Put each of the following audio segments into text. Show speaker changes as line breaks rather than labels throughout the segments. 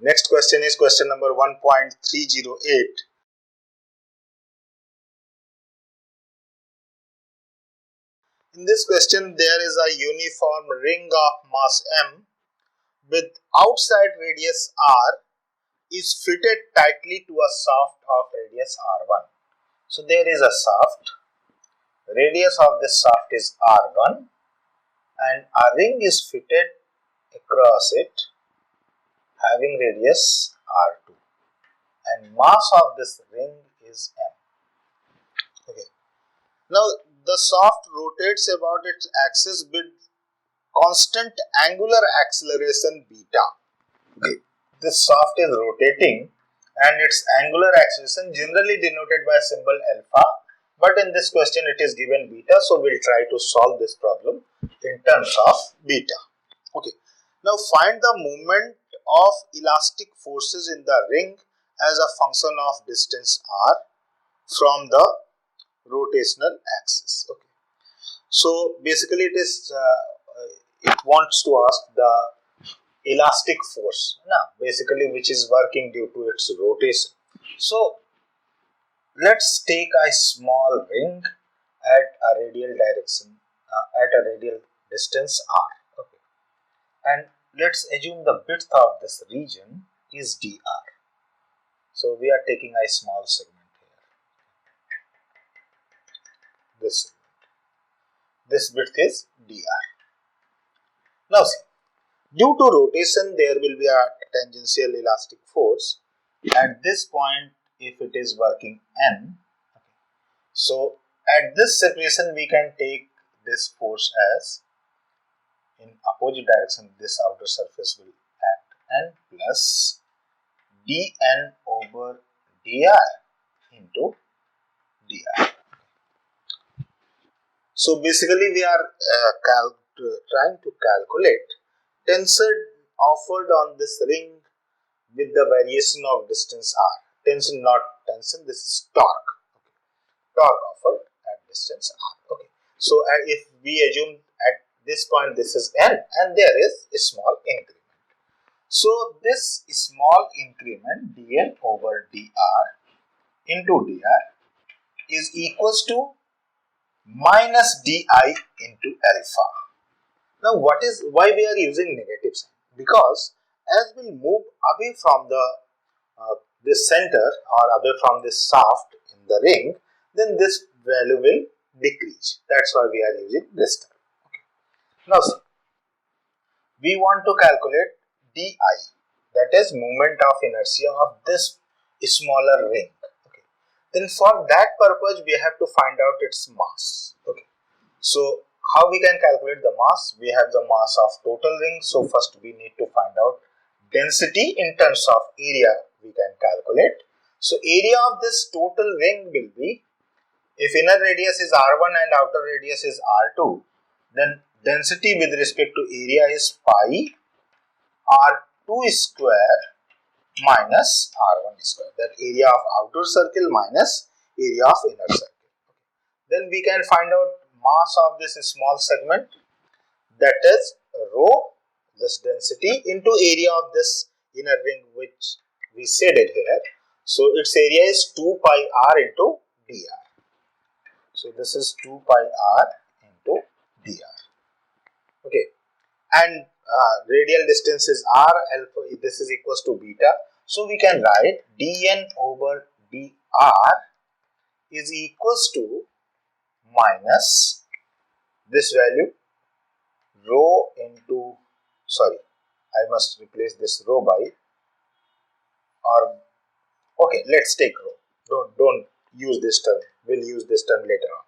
Next question is question number 1.308. In this question, there is a uniform ring of mass m with outside radius r is fitted tightly to a shaft of radius r1. So there is a shaft, radius of this shaft is r1 and a ring is fitted across it having radius r2 and mass of this ring is m. Okay. Now the shaft rotates about its axis with constant angular acceleration beta. Okay. This shaft is rotating and its angular acceleration generally denoted by symbol alpha, but in this question it is given beta, so we will try to solve this problem in terms of beta. Okay. Now find the moment of elastic forces in the ring as a function of distance r from the rotational axis. Okay. So basically it wants to ask the elastic force, basically which is working due to its rotation. So let's take a small ring at a radial direction, at a radial distance r. Okay. And let's assume the width of this region is dr. So we are taking a small segment here. This width is dr. Now see, due to rotation there will be a tangential elastic force at this point if it is working n. Okay. So at this separation we can take this force as in opposite direction, this outer surface will act n plus dn over dr into dr. So basically we are trying to calculate tension offered on this ring with the variation of distance r. Tension, not tension, this is torque. Okay. Torque offered at distance r. Okay. So if we assume at this point this is n and there is a small increment. So this small increment dn over dr into dr is equals to minus di into alpha. Now why we are using negative sign? Because as we move away from this center or away from this shaft in the ring, then this value will decrease. That's why we are using this term. Okay. Now see, we want to calculate di, that is moment of inertia of this smaller ring. Okay. Then for that purpose we have to find out its mass. Okay. So how we can calculate the mass? We have the mass of total ring. So first we need to find out density in terms of area we can calculate. So area of this total ring will be, if inner radius is r1 and outer radius is r2, then density with respect to area is pi r2 square minus r1 square. That area of outer circle minus area of inner circle. Then we can find out mass of this small segment, that is rho, this density, into area of this inner ring which we shaded here. So its area is 2 pi r into dr. So this is 2 pi r into dr. Okay. And radial distance is r, alpha, this is equals to beta. So we can write dn over dr is equals to minus this value rho into, sorry, I must replace this rho by, or okay, let's take rho. Don't use this term. We'll use this term later on.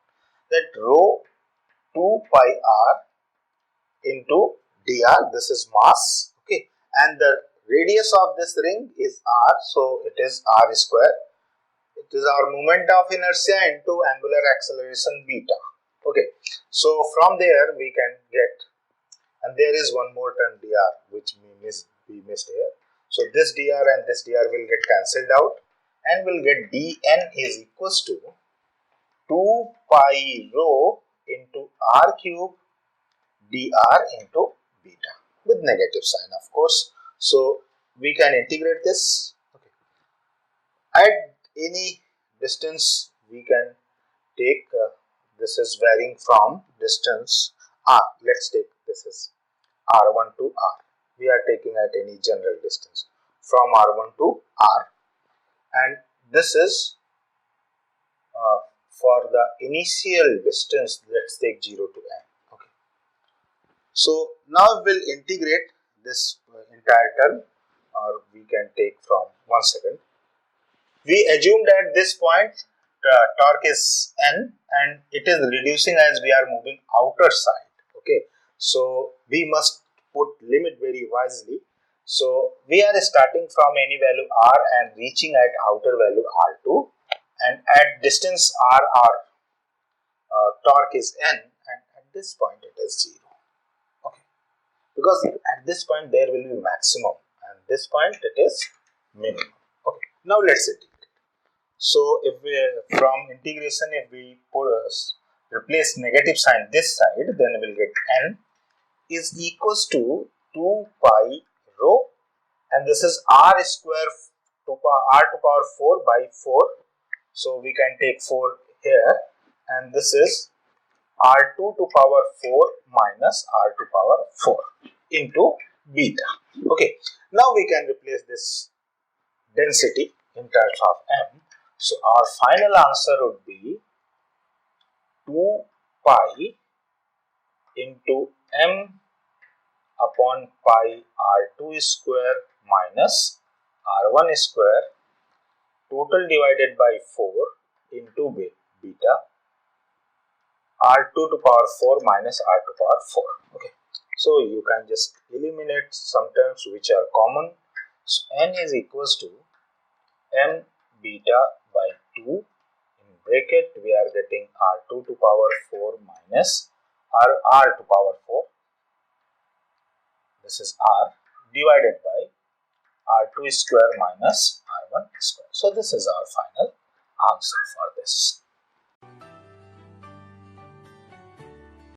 That rho 2 pi r into dr, this is mass. Okay, and the radius of this ring is r, so it is r square. It is our moment of inertia into angular acceleration beta. Okay, so from there we can get, and there is one more term dr which we missed here. So this dr and this dr will get cancelled out and we'll get dn is equals to 2 pi rho into r cube dr into beta with negative sign, of course. So we can integrate this. Okay. At any distance we can take, this is varying from distance r. Let's take this is r1 to r. We are taking at any general distance from r1 to r, and this is for the initial distance. Let's take 0 to n. Okay. So now we'll integrate this entire term, or we can take from 1 second. We assumed at this point torque is n and it is reducing as we are moving outer side. Okay, so we must put limit very wisely. So we are starting from any value r and reaching at outer value r2, and at distance r our torque is n, and at this point it is 0. Okay, because at this point there will be maximum and this point it is minimum. Okay, now let's integrate. So if we, from integration, if we put replace negative sign this side, then we will get n is equals to 2 pi rho, and this is r square to r to power 4 by 4. So we can take 4 here, and this is r2 to power 4 minus r to power 4 into beta. Okay, now we can replace this density in terms of m. So our final answer would be 2 pi into m upon pi r2 square minus r1 square total divided by 4 into beta r2 to power 4 minus r to power 4. Okay, so you can just eliminate some terms which are common. So n is equals to m beta by 2, in bracket we are getting r2 to power 4 minus r to power 4, this is r, divided by r2 square minus r1 square. So this is our final answer for this.